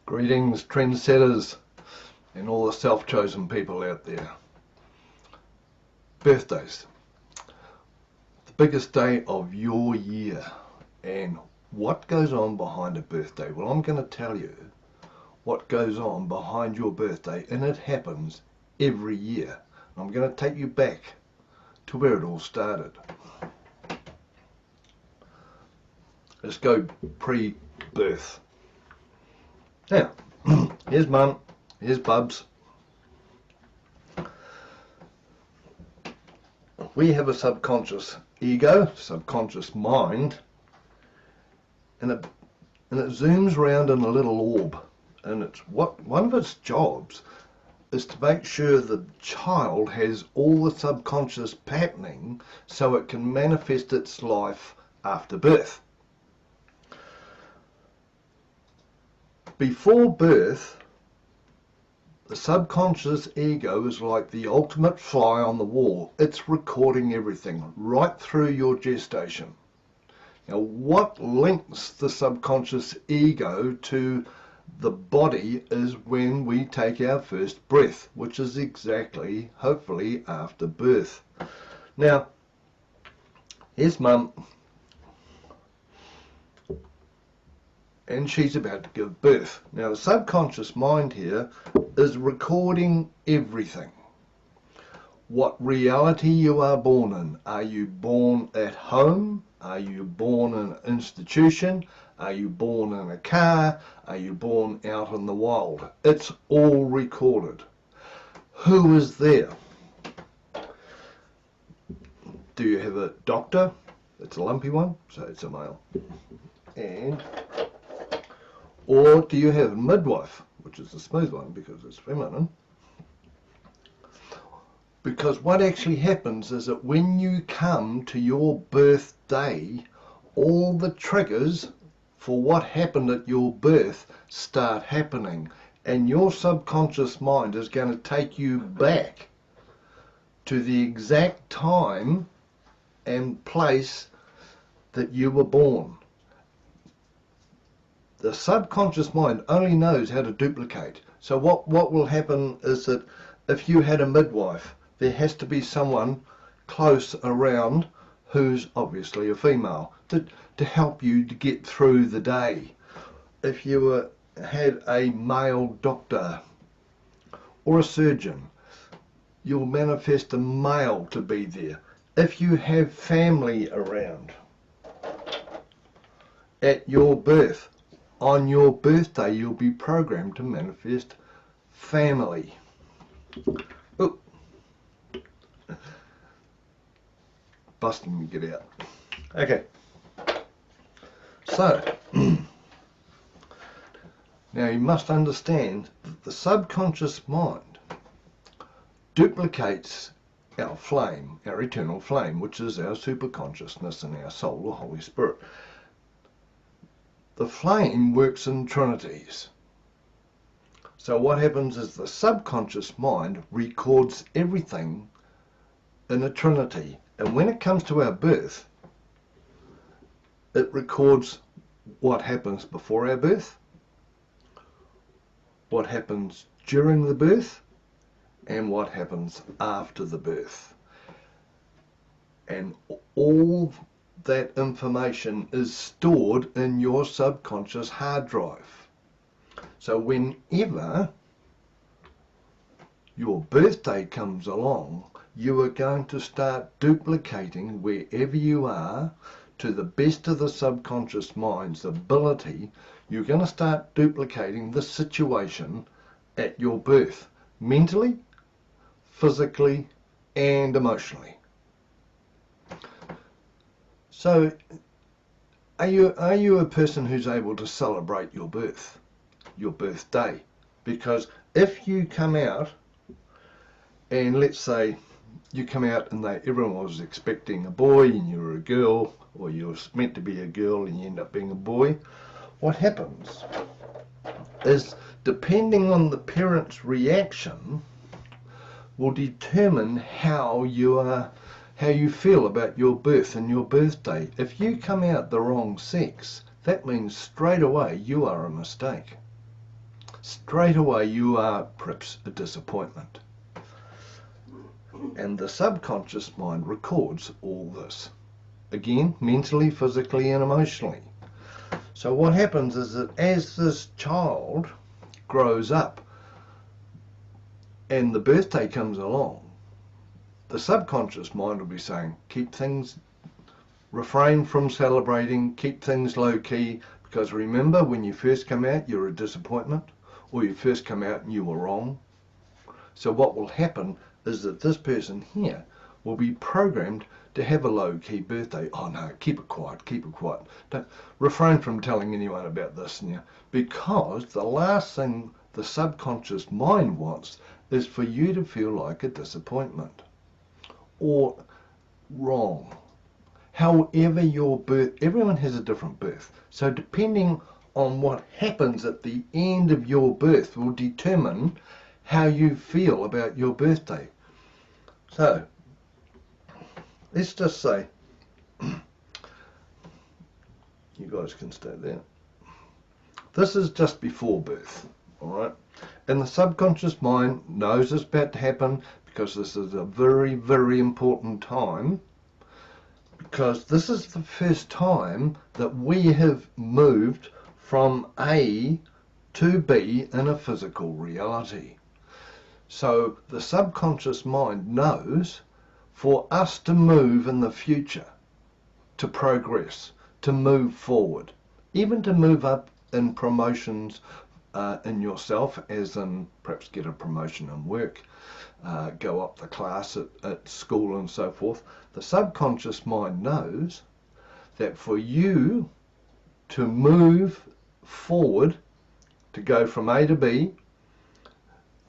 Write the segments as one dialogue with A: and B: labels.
A: Greetings, trendsetters, and all the self-chosen people out there. Birthdays. The biggest day of your year. And what goes on behind a birthday? Well, I'm going to tell you what goes on behind your birthday, and it happens every year. I'm going to take you back to where it all started. Let's go pre-birth. Now, here's Mum, here's Bubs. We have a subconscious ego, subconscious mind, and it zooms around in a little orb. And it's one of its jobs is to make sure the child has all the subconscious happening so it can manifest its life after birth. Before birth, the subconscious ego is like the ultimate fly on the wall. It's recording everything right through your gestation. Now, what links the subconscious ego to the body is when we take our first breath, which is exactly, hopefully, after birth. Now, here's Mum. And she's about to give birth. Now, the subconscious mind here is recording everything. What reality you are born in. Are you born at home? Are you born in an institution? Are you born in a car? Are you born out in the wild? It's all recorded. Who is there? Do you have a doctor? It's a lumpy one, so it's a male. Or do you have a midwife, which is the smooth one because it's feminine? Because what actually happens is that when you come to your birthday, all the triggers for what happened at your birth start happening. And your subconscious mind is going to take you back to the exact time and place that you were born. The subconscious mind only knows how to duplicate. So what will happen is that if you had a midwife, there has to be someone close around who's obviously a female to help you to get through the day. If you had a male doctor or a surgeon, you'll manifest a male to be there. If you have family around at your birth, on your birthday, you'll be programmed to manifest family. Ooh. Busting me, get out. Okay. So, now you must understand that the subconscious mind duplicates our flame, our eternal flame, which is our superconsciousness and our soul, the Holy Spirit. The flame works in trinities. So what happens is the subconscious mind records everything in a trinity. And when it comes to our birth, it records what happens before our birth, what happens during the birth, and what happens after the birth. And all that information is stored in your subconscious hard drive. So whenever your birthday comes along, you are going to start duplicating wherever you are to the best of the subconscious mind's ability. You're going to start duplicating the situation at your birth, mentally, physically, and emotionally. So, are you a person who's able to celebrate your birth, your birthday? Because if you come out, and let's say you come out and everyone was expecting a boy and you were a girl, or you were meant to be a girl and you end up being a boy, what happens is, depending on the parent's reaction, will determine how you feel about your birth and your birthday. If you come out the wrong sex, that means straight away you are a mistake. straight away you are perhaps a disappointment. And the subconscious mind records all this. Again, mentally, physically and emotionally. So what happens is that as this child grows up and the birthday comes along, the subconscious mind will be saying, refrain from celebrating, keep things low key, because remember when you first come out you're a disappointment, or you first come out and you were wrong. So what will happen is that this person here will be programmed to have a low-key birthday. Oh no, keep it quiet, keep it quiet. Don't refrain from telling anyone about this now, because the last thing the subconscious mind wants is for you to feel like a disappointment or wrong. However your birth, everyone has a different birth. So depending on what happens at the end of your birth will determine how you feel about your birthday. So let's just say, you guys can stay there. This is just before birth, all right? And the subconscious mind knows it's about to happen because this is a very, very important time, because this is the first time that we have moved from A to B in a physical reality. So the subconscious mind knows for us to move in the future, to progress, to move forward, even to move up in promotions in yourself, as in perhaps get a promotion in work, go up the class at school and so forth. The subconscious mind knows that for you to move forward, to go from A to B,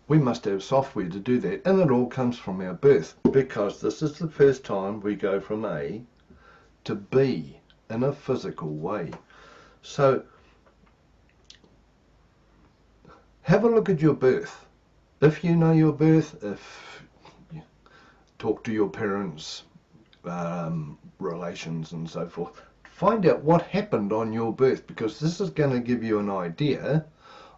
A: we must have software to do that, and it all comes from our birth, because this is the first time we go from A to B in a physical way. So have a look at your birth. If you know your birth, if you talk to your parents, relations and so forth, find out what happened on your birth, because this is going to give you an idea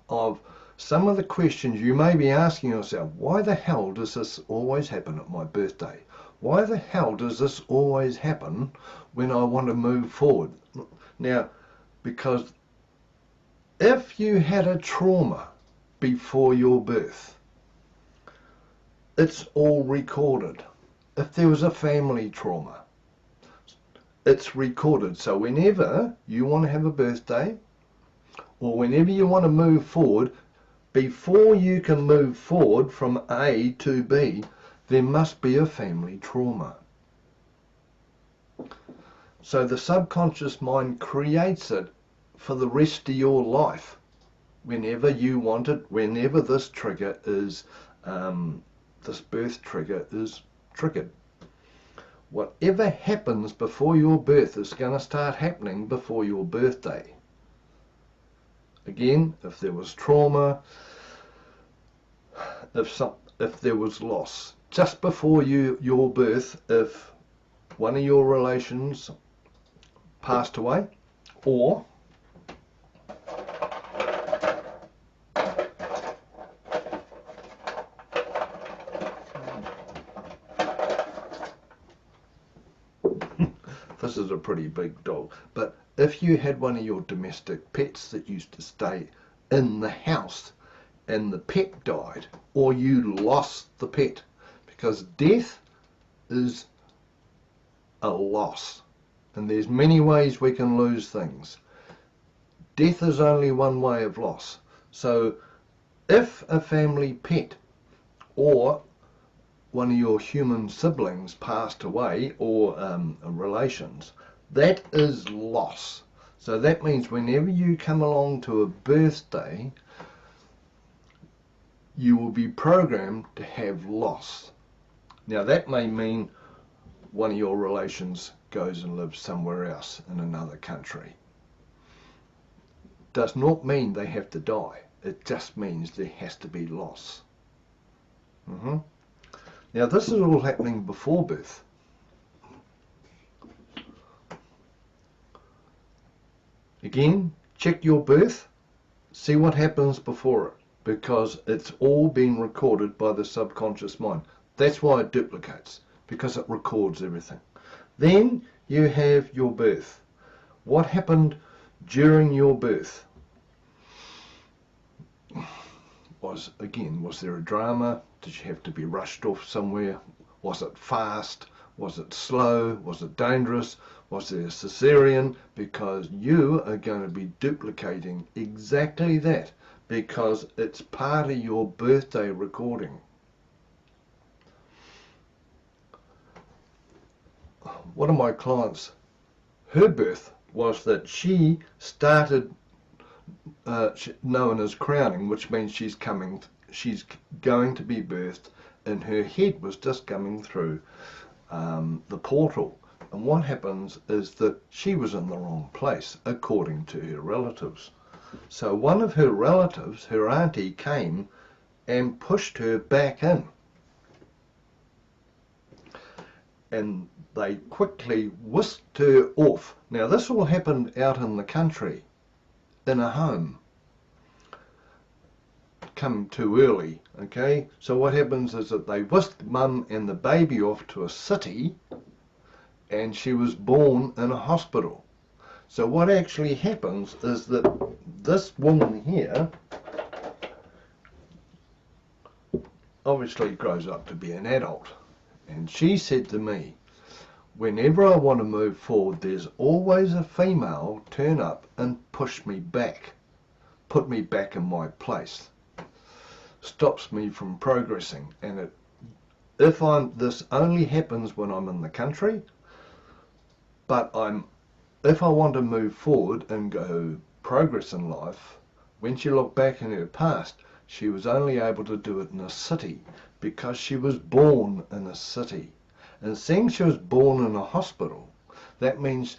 A: of some of the questions you may be asking yourself. Why the hell does this always happen at my birthday? Why the hell does this always happen when I want to move forward? Now, because if you had a trauma before your birth, it's all recorded. If there was a family trauma, it's recorded. So whenever you want to have a birthday, or whenever you want to move forward, before you can move forward from A to B, there must be a family trauma. So the subconscious mind creates it for the rest of your life, whenever you want it, whenever this trigger is, this birth trigger is triggered. Whatever happens before your birth is going to start happening before your birthday. Again, if there was trauma, if there was loss, just before your birth, if one of your relations passed away, or this is a pretty big dog, but if you had one of your domestic pets that used to stay in the house and the pet died, or you lost the pet, because death is a loss, and there's many ways we can lose things. Death is only one way of loss. So if a family pet or one of your human siblings passed away, or relations, that is loss. So that means whenever you come along to a birthday, you will be programmed to have loss. Now that may mean one of your relations goes and lives somewhere else in another country. Does not mean they have to die. It just means there has to be loss. Now this is all happening before birth. Again, check your birth, see what happens before it. because it's all been recorded by the subconscious mind. That's why it duplicates, because it records everything. Then you have your birth. What happened during your birth? Was there a drama? Did you have to be rushed off somewhere? Was it fast? Was it slow? Was it dangerous? Was there a cesarean? Because you are going to be duplicating exactly that, because it's part of your birthday recording. One of my clients, her birth was that she started known as crowning, which means she's going to be birthed, and her head was just coming through the portal. And what happens is that she was in the wrong place, according to her relatives. So one of her relatives, her auntie, came and pushed her back in. And they quickly whisked her off. Now this all happened out in the country, in a home. Come too early, okay? So what happens is that they whisked mum and the baby off to a city, and she was born in a hospital. So what actually happens is that this woman here obviously grows up to be an adult, and she said to me, whenever I want to move forward, there's always a female turn up and push me back, put me back in my place, stops me from progressing. And this only happens when I'm in the country, but if I want to move forward and go progress in life, when she looked back in her past, she was only able to do it in a city because she was born in a city. And seeing she was born in a hospital, that means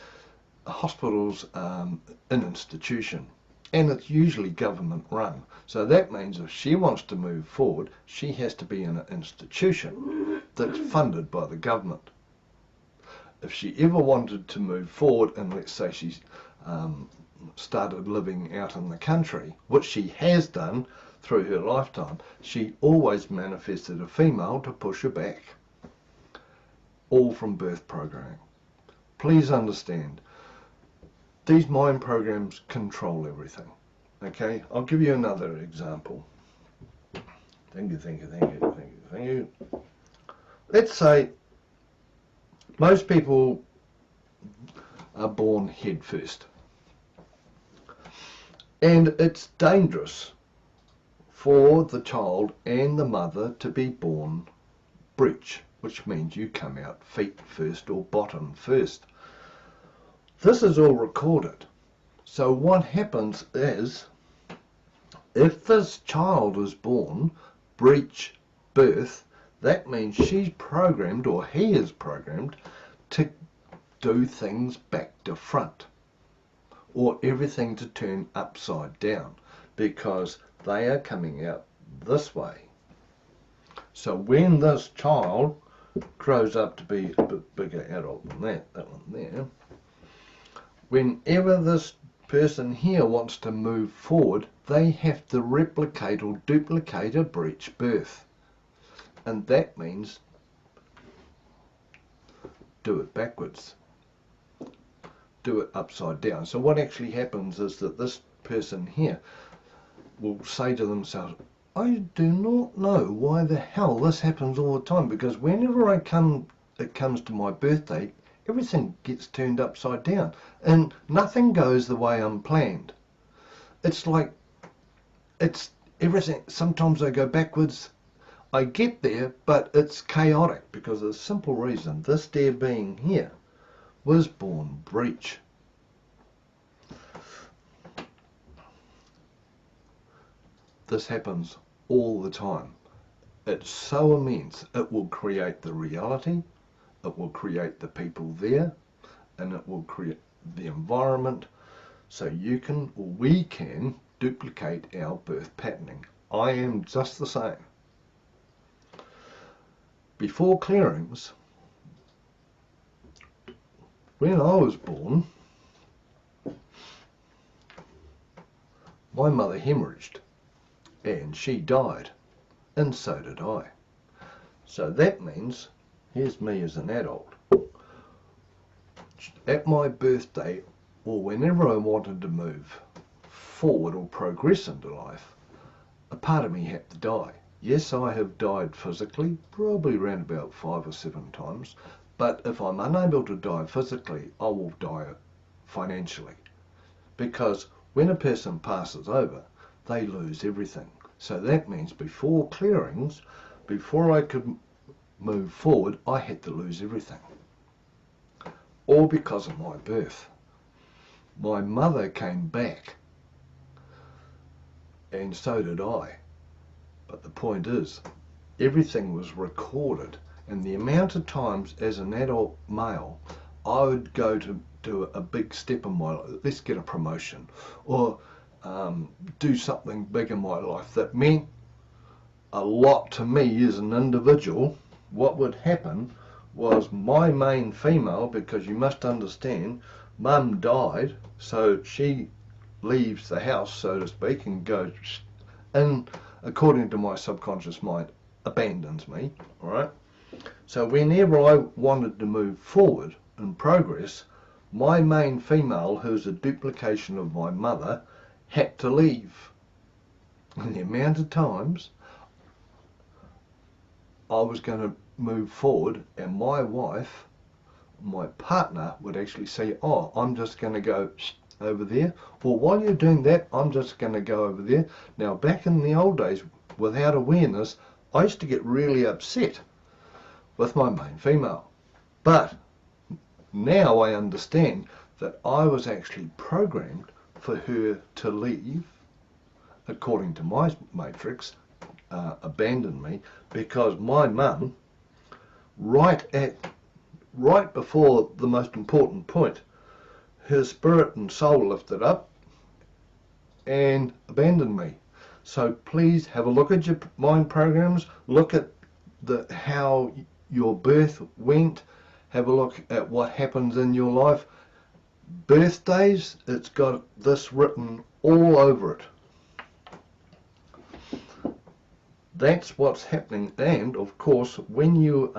A: a hospital's an institution, and it's usually government run. So that means if she wants to move forward, she has to be in an institution that's funded by the government. If she ever wanted to move forward, and let's say she started living out in the country, which she has done through her lifetime, she always manifested a female to push her back. All from birth programming. Please understand, these mind programs control everything. Okay, I'll give you another example. Thank you. Let's say most people are born head first, and it's dangerous for the child and the mother to be born breech, which means you come out feet first or bottom first. This is all recorded. So what happens is, if this child is born breech birth, that means she's programmed, or he is programmed, to do things back to front, or everything to turn upside down, because they are coming out this way. So when this child grows up to be a bit bigger adult than that one there, whenever this person here wants to move forward, they have to replicate or duplicate a breech birth. And that means do it backwards, do it upside down. So what actually happens is that this person here will say to themselves, I do not know why the hell this happens all the time, because whenever it comes to my birthday, everything gets turned upside down and nothing goes the way I'm planned. It's like, it's everything. Sometimes I go backwards, I get there, but it's chaotic because of the simple reason this dear being here was born breech. This happens all the time. It's so immense. It will create the reality, it will create the people there, and it will create the environment, so you can, or we can, duplicate our birth patterning. I am just the same. Before clearings, when I was born, my mother hemorrhaged. and she died, and so did I. So that means, here's me as an adult. At my birthday, or whenever I wanted to move forward or progress into life, a part of me had to die. Yes, I have died physically, probably around about 5 or 7 times, but if I'm unable to die physically, I will die financially. Because when a person passes over, they lose everything. So that means before clearings, before I could move forward, I had to lose everything. All because of my birth. My mother came back, and so did I. But the point is, everything was recorded, and the amount of times as an adult male I would go to do a big step in my life, let's get a promotion, or do something big in my life that meant a lot to me as an individual. What would happen was my main female, because you must understand, mum died, so she leaves the house, so to speak, and goes, and according to my subconscious mind, abandons me, all right? So whenever I wanted to move forward and progress, my main female, who's a duplication of my mother, had to leave. And the amount of times I was going to move forward, and my wife, my partner, would actually say, oh, I'm just going to go over there, or while you're doing that, I'm just going to go over there. Now, back in the old days, without awareness, I used to get really upset with my main female. But now I understand that I was actually programmed for her to leave, according to my matrix, abandon me, because my mum, right before the most important point, her spirit and soul lifted up and abandoned me. So please have a look at your mind programs, look at how your birth went, have a look at what happens in your life. Birthdays, it's got this written all over it. That's what's happening. And of course, when you've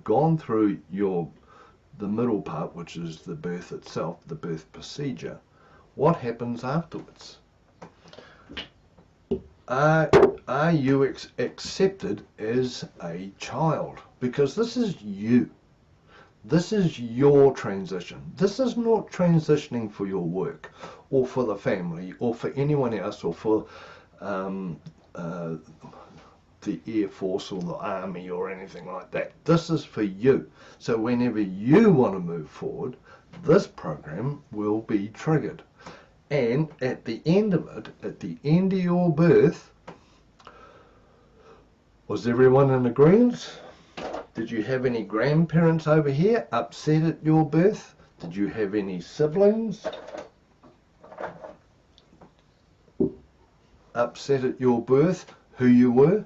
A: gone through the middle part, which is the birth itself, the birth procedure, what happens afterwards? Are you accepted as a child? Because this is you. This is your transition. This is not transitioning for your work, or for the family, or for anyone else, or for the Air Force or the Army or anything like that. This is for you. So whenever you want to move forward, this program will be triggered. And at the end of it, at the end of your birth, was everyone in agreement? Did you have any grandparents over here upset at your birth? Did you have any siblings upset at your birth, who you were?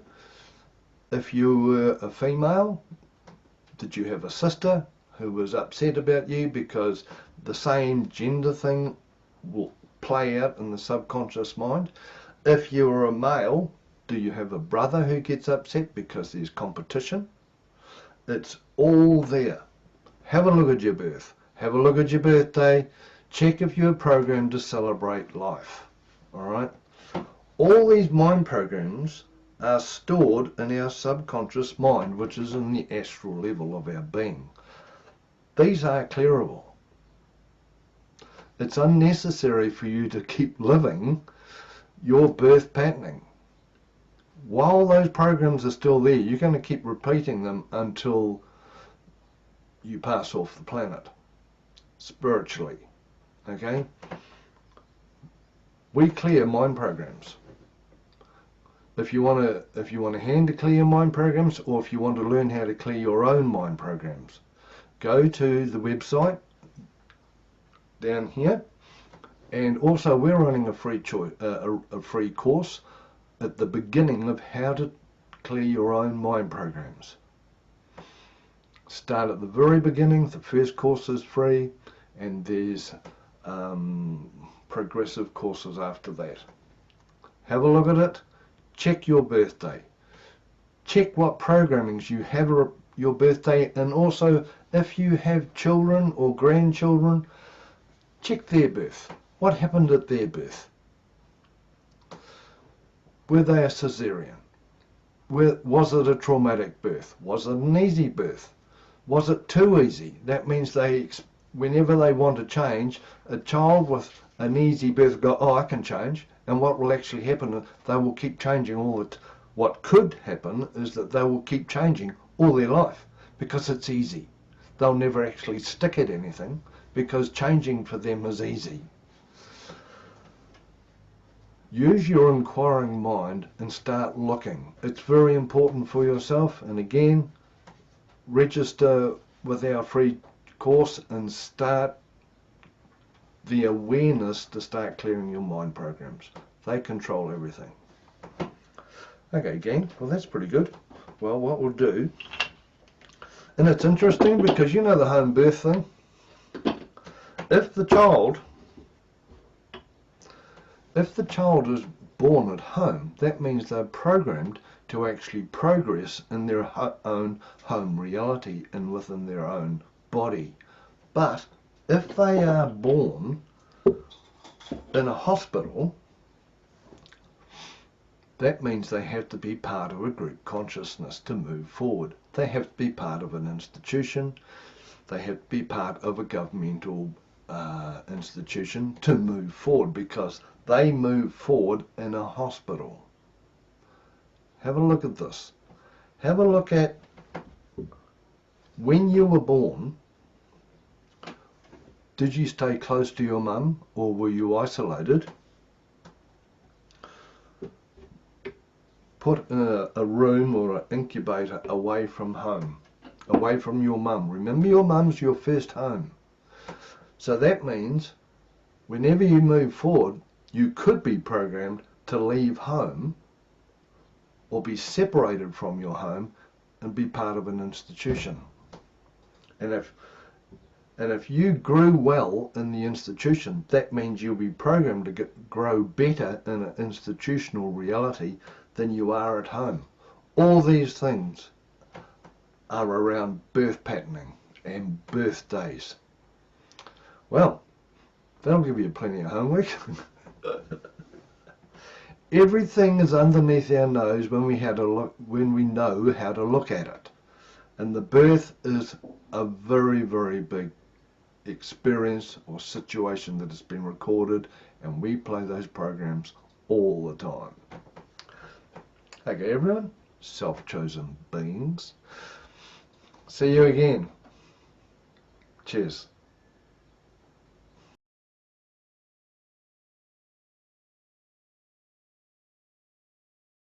A: If you were a female, did you have a sister who was upset about you because the same gender thing will play out in the subconscious mind? If you were a male, do you have a brother who gets upset because there's competition? It's all there. Have a look at your birth. Have a look at your birthday. Check if you're programmed to celebrate life. All right? All these mind programs are stored in our subconscious mind, which is in the astral level of our being. These are clearable. It's unnecessary for you to keep living your birth patterning. While those programs are still there, you're going to keep repeating them until you pass off the planet, spiritually. Okay? We clear mind programs. If you want to hand clear your mind programs, or if you want to learn how to clear your own mind programs, go to the website down here. And also, we're running a free free course at the beginning of how to clear your own mind programs. Start at the very beginning. The first course is free, and there's progressive courses after that. Have a look at it. Check your birthday. Check what programmings you have your birthday, and also if you have children or grandchildren, check their birth. What happened at their birth? Were they a cesarean? Was it a traumatic birth? Was it an easy birth? Was it too easy? That means whenever they want to change, a child with an easy birth go, oh, I can change. And what will actually happen, they will keep changing what could happen is that they will keep changing all their life because it's easy. They'll never actually stick at anything because changing for them is easy. Use your inquiring mind and start looking. It's very important for yourself. And again, register with our free course and start the awareness to start clearing your mind programs. They control everything. Okay, gang, well that's pretty good. Well, what we'll do, and it's interesting because you know the home birth thing. If the child is born at home, that means they're programmed to actually progress in their own home reality and within their own body. But if they are born in a hospital, that means they have to be part of a group consciousness to move forward. They have to be part of an institution. They have to be part of a governmental institution to move forward because they move forward in a hospital. Have a look at this. Have a look at when you were born. Did you stay close to your mum or were you isolated? Put a room or an incubator away from home, away from your mum. Remember, your mum's your first home. So that means whenever you move forward, you could be programmed to leave home or be separated from your home and be part of an institution. And if you grew well in the institution, that means you'll be programmed to grow better in an institutional reality than you are at home. All these things are around birth patterning and birthdays. Well, that'll give you plenty of homework. Everything is underneath our nose when we know how to look at it. And the birth is a very, very big experience or situation that has been recorded, and we play those programs all the time. Okay, everyone, self-chosen beings. See you again. Cheers.